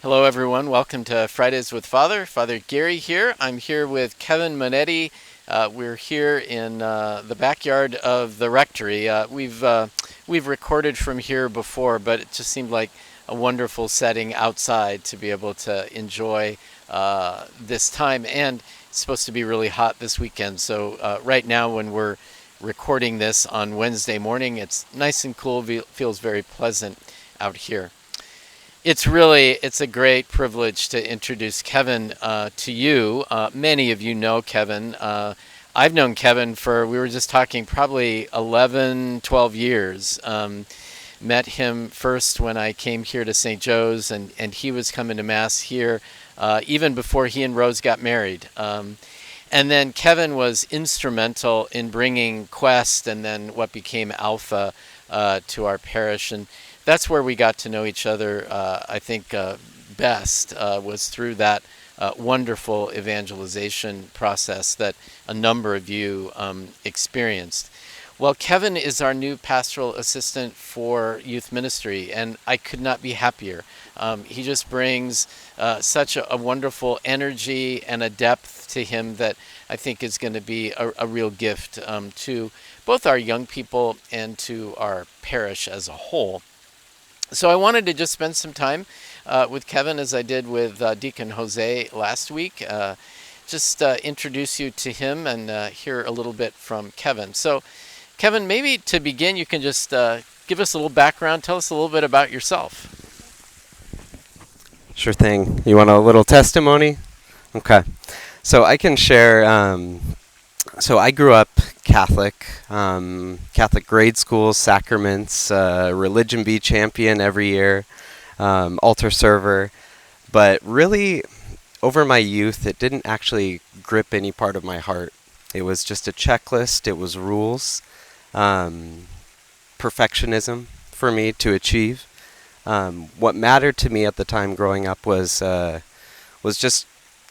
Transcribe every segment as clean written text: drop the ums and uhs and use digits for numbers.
Hello, everyone. Welcome to Fridays with Father. Father Gary here. I'm here with Kevin Monette. We're here in the backyard of the rectory. We've recorded from here before, but it just seemed like a wonderful setting outside to be able to enjoy this time. And it's supposed to be really hot this weekend. So right now, when we're recording this on Wednesday morning, it's nice and cool. Feels very pleasant out here. It's a great privilege to introduce Kevin to you. Many of you know Kevin. I've known Kevin for, we were just talking, probably 11, 12 years. Met him first when I came here to St. Joe's, and he was coming to Mass here even before he and Rose got married. And then Kevin was instrumental in bringing Quest and then what became Alpha to our parish. And that's where we got to know each other, I think, best was through that wonderful evangelization process that a number of you experienced. Well, Kevin is our new pastoral assistant for youth ministry, and I could not be happier. He just brings such a wonderful energy and a depth to him that I think is going to be a real gift to both our young people and to our parish as a whole. So I wanted to just spend some time with Kevin as I did with Deacon Jose last week. Just introduce you to him and hear a little bit from Kevin. So Kevin, maybe to begin, you can just give us a little background. Tell us a little bit about yourself. Sure thing. You want a little testimony? Okay. So I can share. So I grew up Catholic, Catholic grade school, sacraments, religion bee champion every year, altar server. But really, over my youth, it didn't actually grip any part of my heart. It was just a checklist. It was rules, perfectionism for me to achieve. What mattered to me at the time growing up was just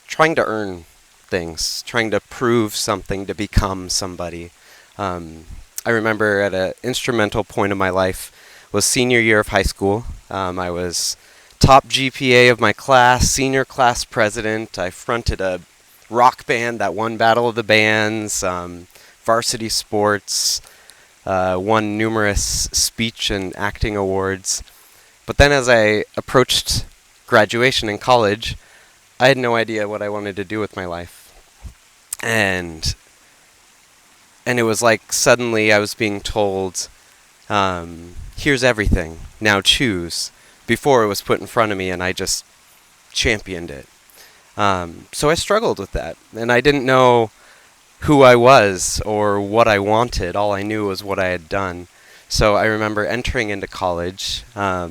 trying to earn things, trying to prove something, to become somebody. I remember at an instrumental point of my life was senior year of high school. I was top GPA of my class, senior class president. I fronted a rock band that won Battle of the Bands, varsity sports, won numerous speech and acting awards. But then as I approached graduation in college, I had no idea what I wanted to do with my life. And it was like suddenly I was being told, here's everything, now choose. Before it was put in front of me and I just championed it. So I struggled with that, and I didn't know who I was or what I wanted. All I knew was what I had done. So I remember entering into college. I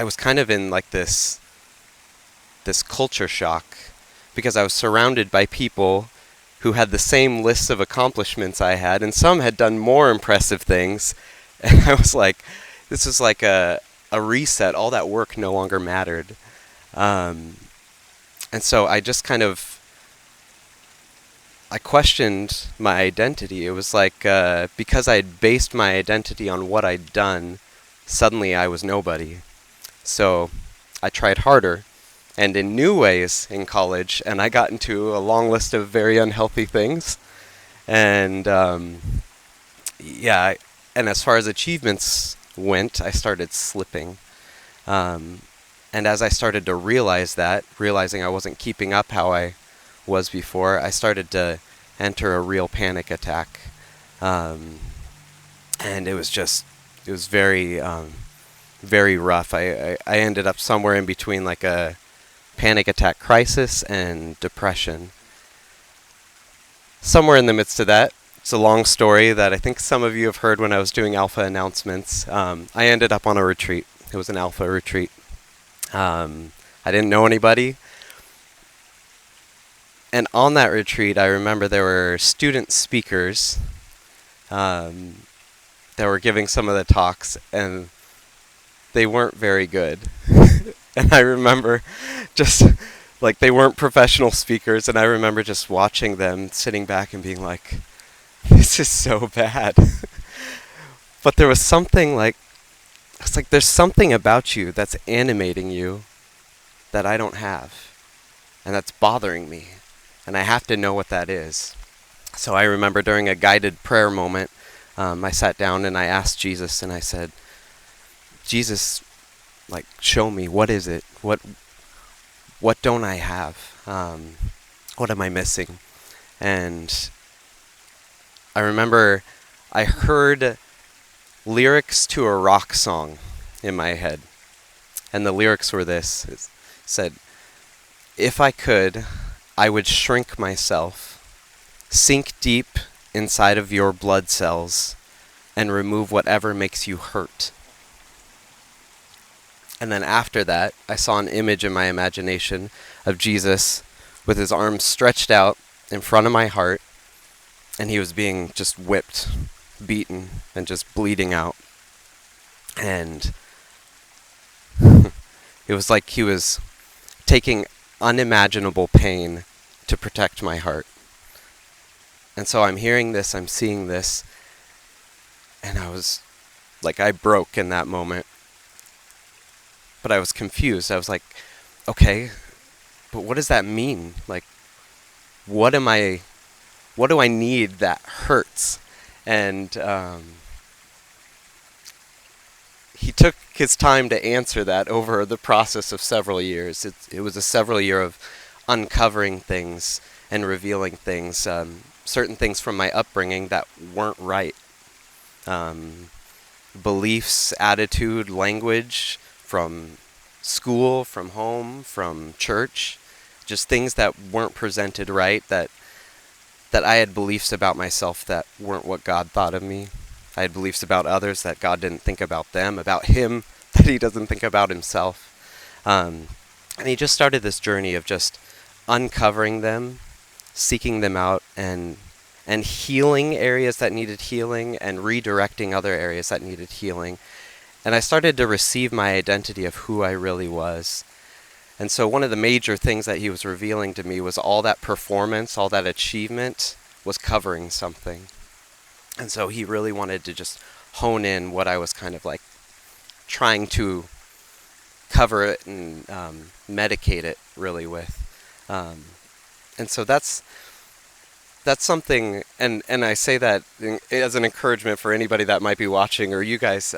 was kind of in like this culture shock because I was surrounded by people who had the same list of accomplishments I had, and some had done more impressive things. And I was like, this was like a reset. All that work no longer mattered. And so I just I questioned my identity. It was like, because I had based my identity on what I'd done, suddenly I was nobody. So I tried harder and in new ways in college, and I got into a long list of very unhealthy things. And and as far as achievements went, I started slipping. And as I started to realize that, realizing I wasn't keeping up how I was before, I started to enter a real panic attack. And it was very, very rough. I ended up somewhere in between like a panic attack crisis and depression. Somewhere in the midst of that, it's a long story that I think some of you have heard when I was doing Alpha announcements. I ended up on a retreat. It was an Alpha retreat. I didn't know anybody. And on that retreat, I remember there were student speakers that were giving some of the talks, and they weren't very good. And I remember just, like, they weren't professional speakers, and I remember just watching them, sitting back and being like, this is so bad. But there was something, like, It's like there's something about you that's animating you that I don't have, and that's bothering me, and I have to know what that is. So I remember during a guided prayer moment, I sat down and I asked Jesus, and I said, Jesus, like, show me, what is it? What don't I have? What am I missing? And I remember I heard lyrics to a rock song in my head, and the lyrics were this. It said, if I could, I would shrink myself, sink deep inside of your blood cells, and remove whatever makes you hurt. And then after that, I saw an image in my imagination of Jesus with his arms stretched out in front of my heart, and he was being just whipped, beaten, and just bleeding out. And it was like he was taking unimaginable pain to protect my heart. And so I'm hearing this, I'm seeing this, and I was like, I broke in that moment. But I was confused. I was like, okay, but what does that mean? Like, what do I need that hurts? And he took his time to answer that over the process of several years. It was a several year of uncovering things and revealing things, certain things from my upbringing that weren't right. Beliefs, attitude, language from school, from home, from church, just things that weren't presented right, that I had beliefs about myself that weren't what God thought of me. I had beliefs about others that God didn't think about them, about him that he doesn't think about himself. And he just started this journey of just uncovering them, seeking them out, and healing areas that needed healing and redirecting other areas that needed healing. And I started to receive my identity of who I really was. And so one of the major things that he was revealing to me was all that performance, all that achievement was covering something. And so he really wanted to just hone in what I was kind of like trying to cover it and medicate it really with. And so that's something, and I say that as an encouragement for anybody that might be watching, or you guys,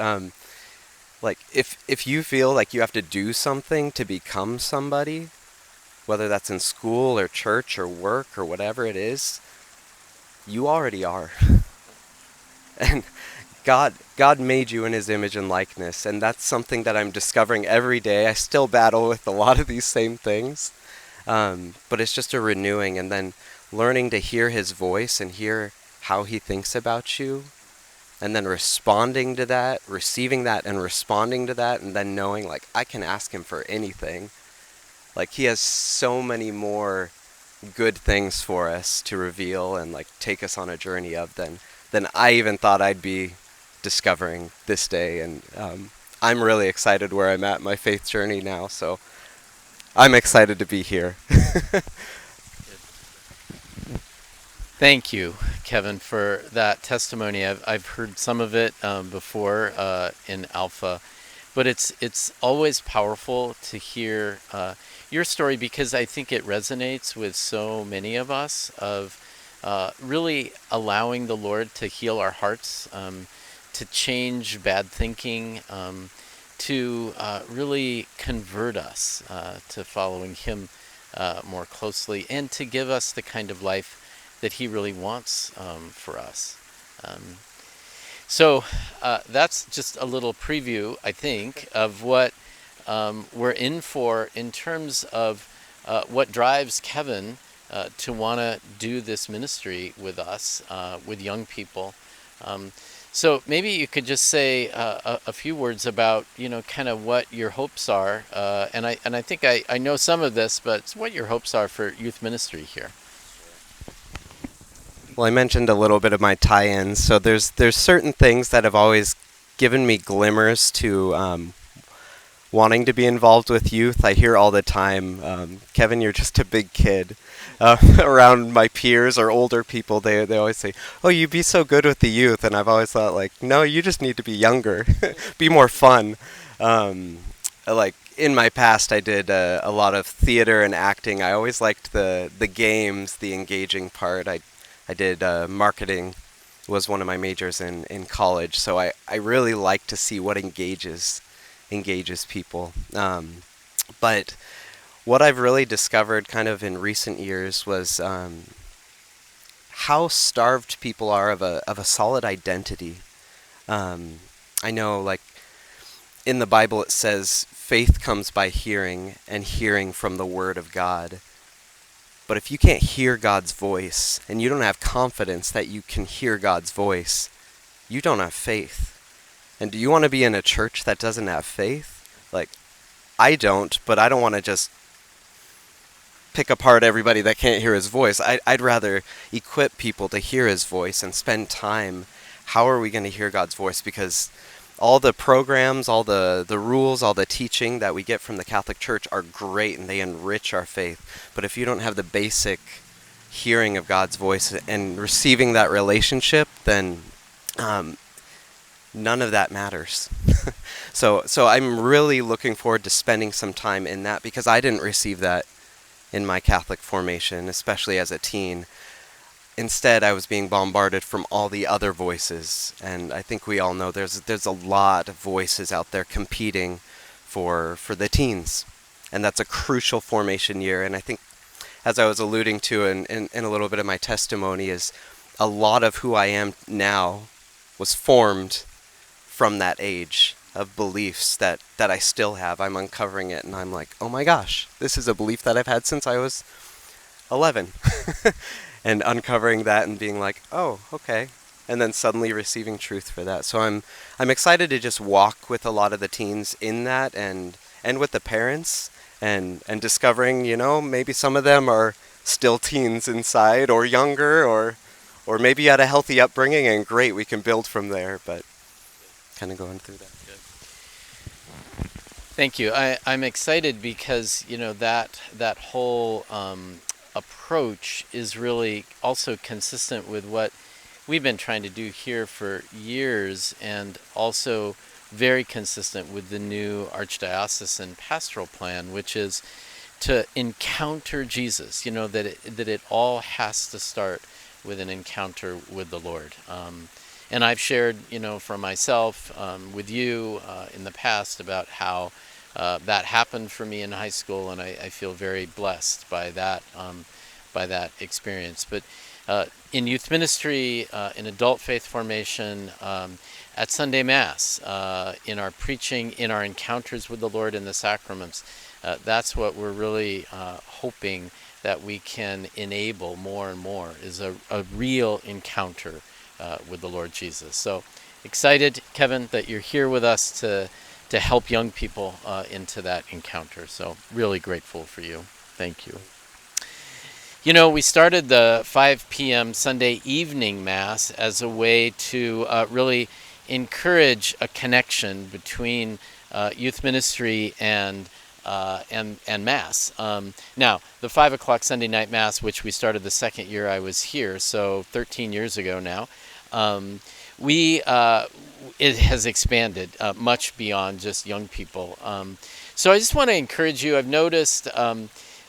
like if you feel like you have to do something to become somebody, whether that's in school or church or work or whatever it is, you already are. And God made you in his image and likeness, and that's something that I'm discovering every day. I still battle with a lot of these same things, but it's just a renewing, and then learning to hear his voice and hear how he thinks about you, and then responding to that, receiving that and responding to that, and then knowing like I can ask him for anything. Like he has so many more good things for us to reveal and like take us on a journey of than I even thought I'd be discovering this day. And I'm really excited where I'm at in my faith journey now, so I'm excited to be here. Thank you, Kevin, for that testimony. I've heard some of it before in Alpha, but it's always powerful to hear your story, because I think it resonates with so many of us of really allowing the Lord to heal our hearts, to change bad thinking, to really convert us to following him more closely, and to give us the kind of life that he really wants for us. So that's just a little preview, I think, of what we're in for in terms of what drives Kevin to want to do this ministry with us, with young people. So maybe you could just say a few words about, kind of what your hopes are. And I think I know some of this, but what your hopes are for youth ministry here. Well, I mentioned a little bit of my tie-ins, so there's certain things that have always given me glimmers to wanting to be involved with youth. I hear all the time, Kevin, you're just a big kid. Around my peers or older people, they always say, "Oh, you'd be so good with the youth," and I've always thought like, no, you just need to be younger, be more fun. Um, like in my past, I did a lot of theater and acting. I always liked the games, the engaging part. I did marketing was one of my majors in college, so I really like to see what engages people. But what I've really discovered kind of in recent years was how starved people are of a solid identity. Um, I know, like, in the Bible it says faith comes by hearing, and hearing from the Word of God. But if you can't hear God's voice, and you don't have confidence that you can hear God's voice, you don't have faith. And do you want to be in a church that doesn't have faith? Like, I don't, but I don't want to just pick apart everybody that can't hear his voice. I'd rather equip people to hear his voice and spend time. How are we going to hear God's voice? Because all the programs, all the rules, all the teaching that we get from the Catholic Church are great and they enrich our faith. But if you don't have the basic hearing of God's voice and receiving that relationship, then none of that matters. So I'm really looking forward to spending some time in that, because I didn't receive that in my Catholic formation, especially as a teen. Instead, I was being bombarded from all the other voices, and I think we all know there's a lot of voices out there competing for the teens, and that's a crucial formation year. And I think, as I was alluding to in a little bit of my testimony, is a lot of who I am now was formed from that age of beliefs that I still have. I'm uncovering it, and I'm like, oh my gosh, this is a belief that I've had since I was 11. And uncovering that and being like, oh, okay. And then suddenly receiving truth for that. So I'm excited to just walk with a lot of the teens in that, and with the parents, and discovering, maybe some of them are still teens inside, or younger, or maybe had a healthy upbringing, and great, we can build from there. But kind of going through that. Thank you. I'm excited because that whole approach is really also consistent with what we've been trying to do here for years, and also very consistent with the new Archdiocesan Pastoral Plan, which is to encounter Jesus. That it all has to start with an encounter with the Lord. And I've shared, for myself, with you in the past about how that happened for me in high school, and I feel very blessed by that experience. But in youth ministry, in adult faith formation, at Sunday Mass, in our preaching, in our encounters with the Lord in the sacraments, that's what we're really hoping that we can enable more and more, is a real encounter with the Lord Jesus. So excited, Kevin, that you're here with us to help young people into that encounter. So really grateful for you. Thank you. We started the 5 p.m. Sunday evening Mass as a way to really encourage a connection between youth ministry and Mass. Now, the 5 o'clock Sunday night Mass, which we started the second year I was here, so 13 years ago now, it has expanded much beyond just young people. So I just want to encourage you. I've noticed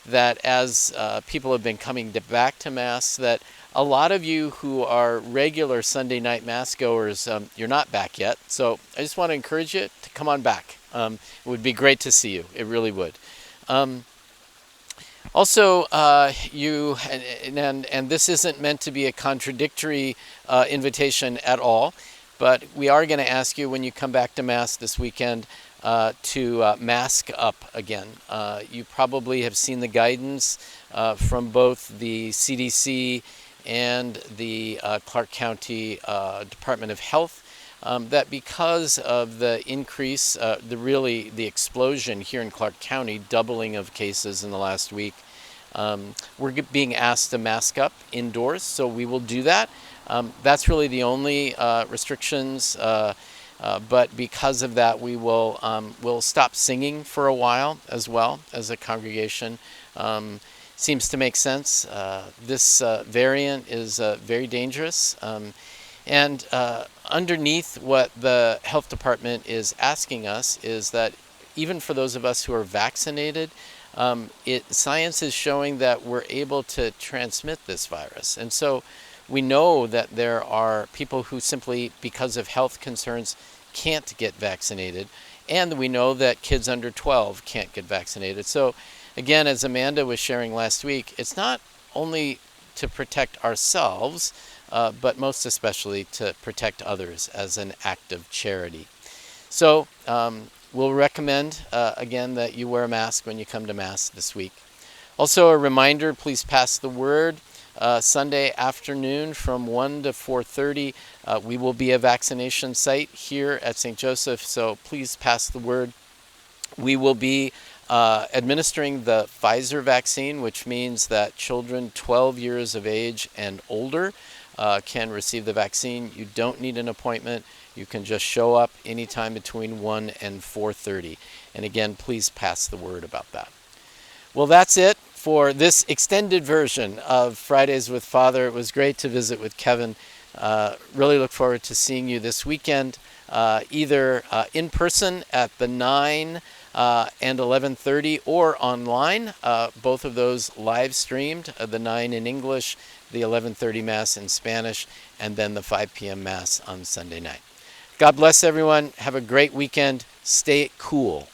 that as people have been coming back to Mass, that a lot of you who are regular Sunday night Mass goers, you're not back yet. So I just want to encourage you to come on back. It would be great to see you. It really would. Also, you, and this isn't meant to be a contradictory invitation at all, but we are going to ask you when you come back to Mass this weekend to mask up again. You probably have seen the guidance from both the CDC and the Clark County Department of Health, that because of the increase, the explosion here in Clark County, doubling of cases in the last week, we're being asked to mask up indoors, so we will do that. That's really the only restrictions But because of that, we'll stop singing for a while as well as a congregation. Seems to make sense. This variant is very dangerous. And underneath what the health department is asking us is that even for those of us who are vaccinated, science is showing that we're able to transmit this virus. And so we know that there are people who simply, because of health concerns, can't get vaccinated. And we know that kids under 12 can't get vaccinated. So again, as Amanda was sharing last week, it's not only to protect ourselves, but most especially to protect others as an act of charity. So we'll recommend, again, that you wear a mask when you come to Mass this week. Also, a reminder, please pass the word. Sunday afternoon from 1 to 4:30, we will be a vaccination site here at St. Joseph, so please pass the word. We will be administering the Pfizer vaccine, which means that children 12 years of age and older can receive the vaccine. You don't need an appointment. You can just show up anytime between 1 and 4:30. And again, please pass the word about that. Well, that's it for this extended version of Fridays with Father. It was great to visit with Kevin. Really look forward to seeing you this weekend, either in person at the 9 and 11:30 or online. Both of those live streamed, the 9 in English, the 11:30 Mass in Spanish, and then the 5 p.m. Mass on Sunday night. God bless everyone. Have a great weekend. Stay cool.